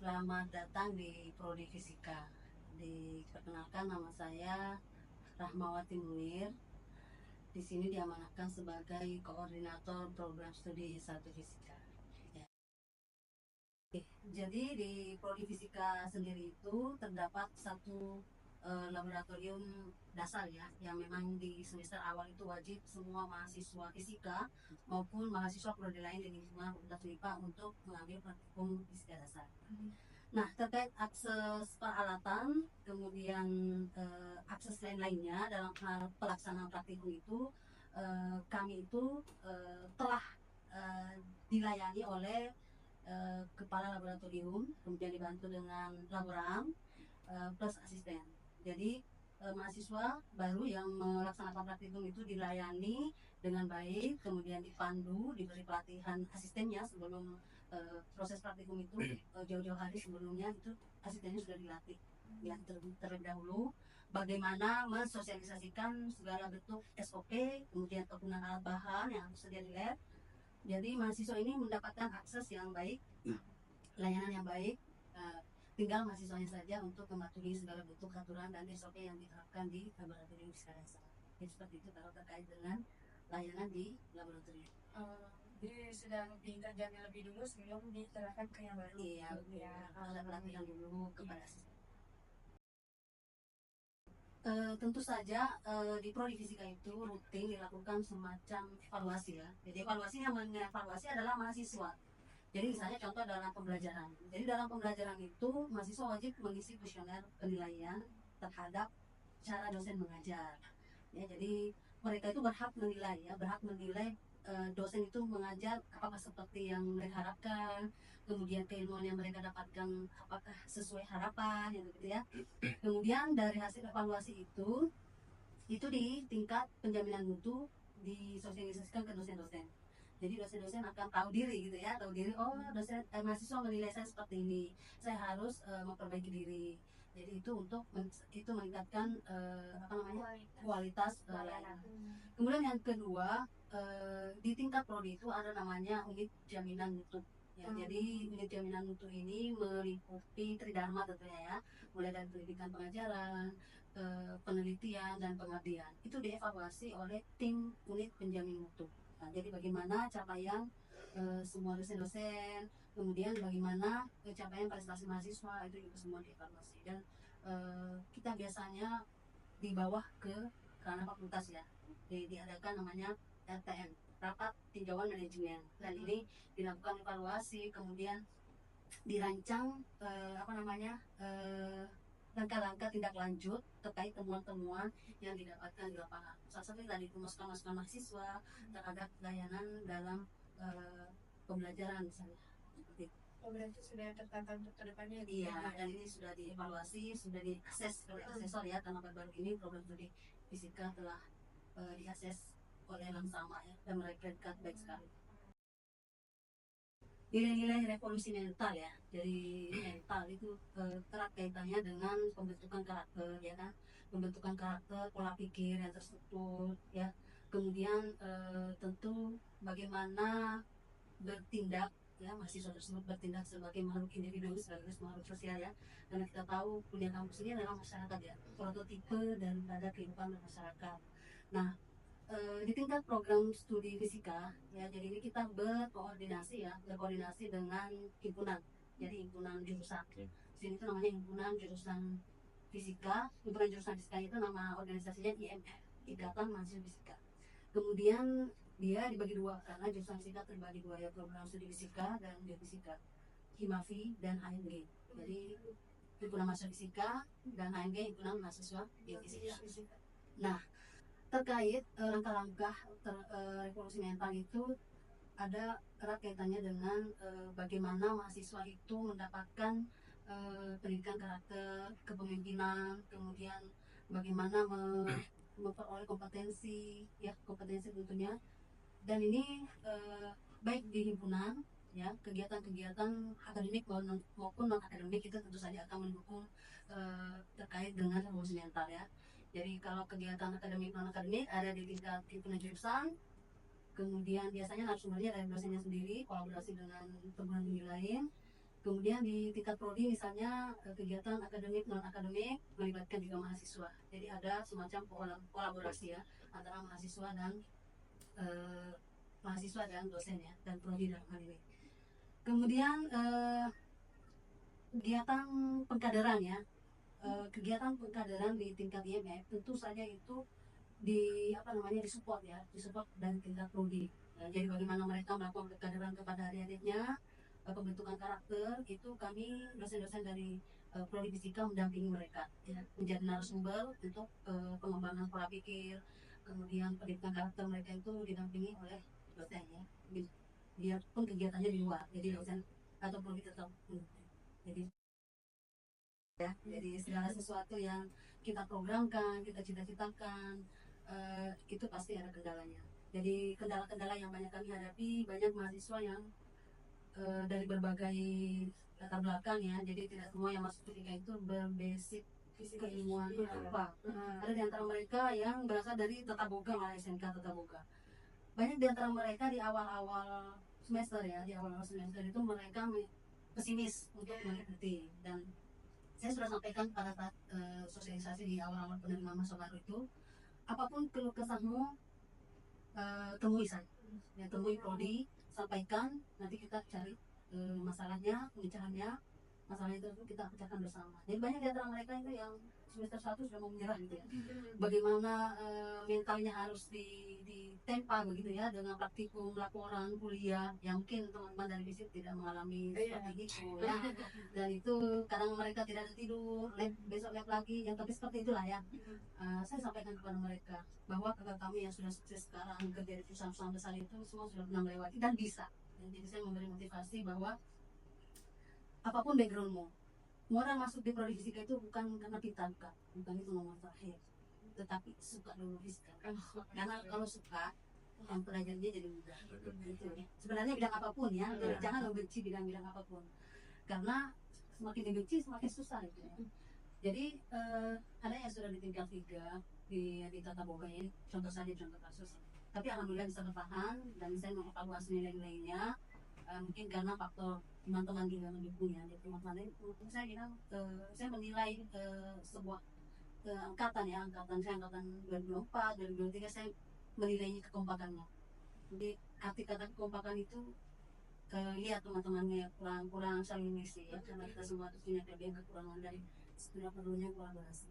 Selamat datang di Prodi Fisika. Diperkenalkan, nama saya Rahmawati Munir. Di sini diamanahkan sebagai koordinator program studi S1 Fisika. Ya. Jadi di Prodi Fisika sendiri itu terdapat satu laboratorium dasar ya, yang memang di semester awal itu wajib semua mahasiswa fisika maupun mahasiswa prodi lain di lingkungan Fakultas MIPA untuk mengambil praktikum fisika dasar. Nah, terkait akses peralatan, kemudian akses lain-lainnya dalam hal pelaksanaan praktikum itu, kami itu telah dilayani oleh kepala laboratorium, kemudian dibantu dengan laboram plus asisten. Jadi mahasiswa baru yang melaksanakan praktikum itu dilayani dengan baik, kemudian dipandu, diberi pelatihan asistennya sebelum proses praktikum itu. Jauh-jauh hari sebelumnya itu asistennya sudah dilatih terlebih dahulu bagaimana mensosialisasikan segala bentuk SOP, kemudian penggunaan alat bahan yang tersedia di lab. Jadi mahasiswa ini mendapatkan akses yang baik, layanan yang baik, tinggal mahasiswanya saja untuk mematuhi segala bentuk aturan dan SOP yang diterapkan di laboratorium fisika dasar. Jadi seperti itu kalau terkait dengan layanan di laboratorium. Jadi sudah dikerjakan lebih dulu sebelum diterapkan ke yang baru. Iya, ada pelatihan dulu kepada asisten. Tentu saja di Prodi Fisika itu rutin dilakukan semacam evaluasi ya. Jadi evaluasi yang mengevaluasi adalah mahasiswa. Jadi misalnya contoh dalam pembelajaran. Jadi dalam pembelajaran itu mahasiswa wajib mengisi kuesioner penilaian terhadap cara dosen mengajar. Ya, jadi mereka itu berhak menilai ya, dosen itu mengajar apakah seperti yang mereka harapkan, kemudian keilmuan yang mereka dapatkan apakah sesuai harapan gitu ya. Kemudian dari hasil evaluasi itu di tingkat penjaminan mutu disosialisasikan ke dosen-dosen. Jadi dosen-dosen akan tahu diri gitu ya, tahu diri, oh mahasiswa menilai saya seperti ini, saya harus memperbaiki diri. Jadi itu untuk meningkatkan kualitas layanan. Kemudian yang kedua, di tingkat prodi itu ada namanya unit jaminan mutu. Ya, jadi unit jaminan mutu ini meliputi tridharma tentunya ya, mulai dari pendidikan pengajaran, penelitian dan pengabdian. Itu dievaluasi oleh tim unit penjamin mutu. Nah, jadi bagaimana capaian semua dosen-dosen, kemudian bagaimana capaian prestasi mahasiswa, itu juga semua dievaluasi. Dan kita biasanya di bawah ke ranah fakultas ya, diadakan namanya RTM, rapat tinjauan manajemen, dan ini dilakukan evaluasi, kemudian dirancang langkah-langkah tindak lanjut terkait temuan-temuan yang didapatkan di lapangan. Salah satunya tadi itu masukan-masukan mahasiswa terhadap layanan dalam pembelajaran misalnya. Seperti itu. Berarti sudah tertata untuk kedepannya. Iya, dan ini sudah dievaluasi, sudah diakses oleh asesor ya, karena baru ini program studi fisika telah diakses oleh Langsama ya, dan mereka baik sekali. Nilai-nilai revolusi mental ya, jadi mental itu erat kaitannya dengan pembentukan karakter ya kan, pembentukan karakter, pola pikir yang terstruktur ya, kemudian tentu bagaimana bertindak ya, mahasiswa tersebut bertindak sebagai makhluk individu sekaligus makhluk sosial ya, karena kita tahu dunia kampus ini adalah masyarakat ya, prototipe daripada kehidupan bermasyarakat. Nah, di tingkat program studi fisika ya, jadi ini kita berkoordinasi dengan himpunan, jadi himpunan jurusan. Sini itu namanya himpunan jurusan fisika. Himpunan jurusan fisika itu nama organisasinya IMF, Ikatan Mahasiswa Fisika. Kemudian dia dibagi dua karena jurusan fisika terbagi dua ya, program studi fisika dan biofisika, Himafi dan HMG. Jadi himpunan mahasiswa fisika dan HMG himpunan mahasiswa biofisika. Nah, terkait langkah-langkah revolusi mental itu ada erat kaitannya dengan bagaimana mahasiswa itu mendapatkan pendidikan karakter, kepemimpinan, kemudian bagaimana memperoleh kompetensi tentunya. Dan ini baik di himpunan ya, kegiatan-kegiatan akademik maupun non akademik itu tentu saja akan mendukung terkait dengan revolusi mental ya. Jadi kalau kegiatan akademik non akademik ada di tingkat himpunan jurusan, kemudian biasanya narasumbernya dari dosennya sendiri, kolaborasi dengan perguruan tinggi lain, Kemudian di tingkat prodi misalnya kegiatan akademik non akademik melibatkan juga mahasiswa. Jadi ada semacam kolaborasi ya antara mahasiswa dan dosen ya, dan prodi dalam hal ini. Kemudian kegiatan pengkaderan ya, kegiatan pengkaderan di tingkat IMF tentu saja itu disupport ya, disupport dari tingkat prodi. Jadi bagaimana mereka melakukan pengkaderan kepada adik-adiknya, pembentukan karakter itu kami dosen-dosen dari prodi fisika mendampingi mereka ya, menjadi narasumber untuk pengembangan pola pikir, kemudian pendidikan karakter mereka itu didampingi oleh dosen ya. Biarpun kegiatannya di luar, jadi dosen atau prodi tetap jadi jadi segala sesuatu yang kita programkan, kita cita-citakan, itu pasti ada kendalanya. Jadi kendala-kendala yang banyak kami hadapi, banyak mahasiswa yang dari berbagai latar belakang ya, jadi tidak semua yang masuk fisika itu berbasic keilmuan apa. Ada di antara mereka yang berasal dari Tata Boga, malah SMK Tata Boga. Banyak di antara mereka di awal-awal semester ya, di awal-awal semester itu mereka pesimis untuk mengikuti, dan saya sudah sampaikan pada saat sosialisasi di awal-awal penerimaan masa baru itu, apapun keluh kesahmu temui saya, ya, temui prodi, sampaikan, nanti kita cari masalahnya, pemecahannya, masalah itu kita pecahkan bersama. Jadi banyak di antara mereka itu yang semester 1 sudah mau menyerah gitu ya. Bagaimana mentalnya harus ditempa begitu ya, dengan praktikum, laporan, kuliah, yang mungkin teman-teman dari fisik tidak mengalami seperti itu ya. Dan itu kadang mereka tidak ada tidur, besok lab lagi, yang tapi seperti itulah ya. Saya sampaikan kepada mereka bahwa kakak kami yang sudah sukses sekarang kerja di perusahaan besar itu semua sudah pernah melewati dan bisa. Jadi saya memberi motivasi bahwa apapun backgroundmu, orang masuk di prodi fisika itu bukan karena pintar, bukan itu nomor terakhir, tetapi suka dulu fisika. Karena kalau suka, yang pelajarnya jadi mudah. Gitu. Sebenarnya bidang apapun ya, jangan membenci bidang-bidang apapun, karena semakin dibenci semakin susah gitu ya. Jadi ada yang sudah di tingkat 3 di Tata Boga ini, contoh saja contoh kasus. Tapi alhamdulillah bisa bertahan dan saya mengevaluasi nilai-nilainya. Mungkin karena faktor teman-teman juga mendukungnya. Jadi teman-teman saya bilang, saya menilai sebuah angkatan ya, angkatan 2004, 2023, saya menilainya kekompakannya. Jadi arti kata kekompakan itu lihat teman-temannya kurang saling mengisi ya, karena kita semua punya kelebihan kekurangan dari sebenarnya perlunya kolaborasi.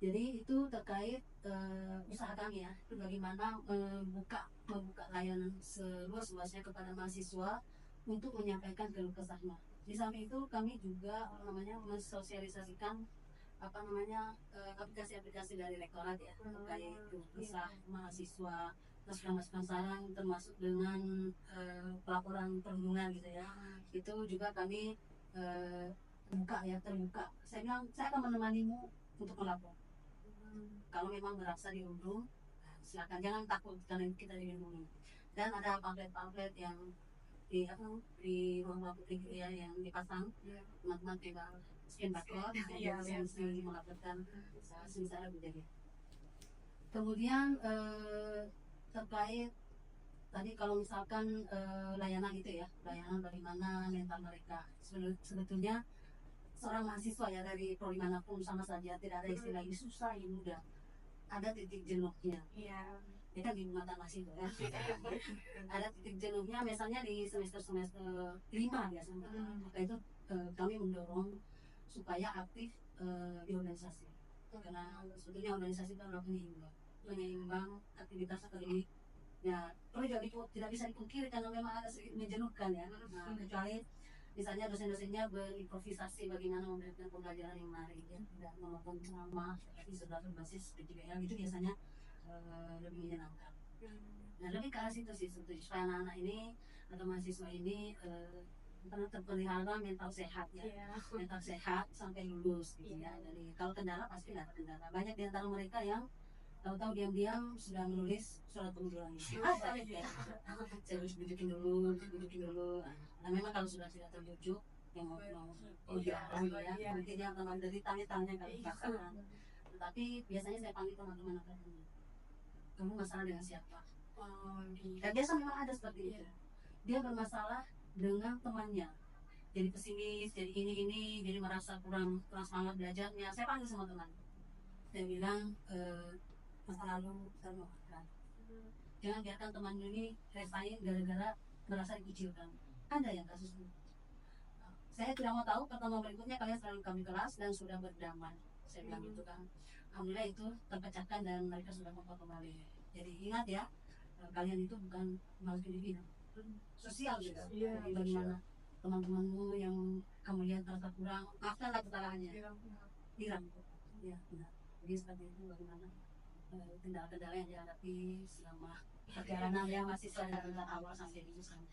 Jadi itu terkait usaha kami ya, itu bagaimana membuka layanan seluas-luasnya kepada mahasiswa untuk menyampaikan keluh kesahnya. Di samping itu kami juga mensosialisasikan aplikasi-aplikasi dari rektorat ya, terkait keluh kesah mahasiswa, masukan saran, termasuk dengan pelaporan perhubungan gitu ya. Itu juga kami terbuka. Saya bilang saya akan menemanimu untuk melapor. Kalau memang merasa dirundung, silakan, jangan takut karena kita dilindungi. Dan ada pamflet-pamflet yang di ruang publik ya, yang dipasang, teman-teman tinggal scan barcode, sensi melaporkan misalnya menjadi. Kemudian terkait tadi kalau misalkan layanan itu ya, layanan bagaimana mental mereka, sebetulnya seorang mahasiswa ya dari prodi manapun sama saja, tidak ada istilah ini susah ini mudah, ada titik jenuhnya. Kita di mata masih itu ya. Ada titik jenuhnya, misalnya di semester 5 biasanya. Maka itu kami mendorong supaya aktif di organisasi, karena sebetulnya organisasi itu adalah penyeimbang aktivitas akademik ya. Kalau tidak bisa dipungkiri karena memang ada sedikit menjenuhkan ya. Kecuali misalnya dosen-dosennya berimprovisasi bagaimana memberikan pembelajaran yang menarik ya, tidak menonton ceramah tapi sudah berbasis PJBL, itu biasanya lebih menyenangkan. Nah, lebih ke arah situ sih sebetulnya, supaya anak-anak ini atau mahasiswa ini terpelihara mental sehat ya, mental sehat sampai lulus gitu ya. Jadi kalau kendala pasti ada kendala. Banyak di antara mereka yang tahu-tahu diam-diam sudah menulis surat pengunduran diri. Saya harus bujukin dulu. Nah, memang kalau sudah tidak terbujuk, yang mau ya, mungkin dia akan menderita tanya kalau dipaksakan. Tetapi biasanya saya panggil teman-teman akademik, kamu masalah dengan siapa? Dan biasa memang ada seperti itu. Dia bermasalah dengan temannya, jadi pesimis, jadi ini, jadi merasa kurang kurang semangat belajarnya. Saya panggil sama teman, saya bilang masa lalu terlupakan. Jangan biarkan teman ini resign gara-gara merasa dikucilkan. Ada yang kasus itu. Saya tidak mau tahu, pertemuan berikutnya kalian selalu kami kelas dan sudah berdamai. Saya bilang gitu kan. Alhamdulillah itu terpecahkan dan mereka sudah kompak kembali. Jadi ingat ya, kalian itu bukan makhluk individu, sosial juga. Iya, Jadi bagaimana teman-temanmu yang kamu lihat merasa kurang, maafkanlah kesalahannya. Hilang. Ya, benar. Jadi seperti itu bagaimana kendala-kendala yang dihadapi selama perjalanan yang mahasiswa dari awal sampai di sana.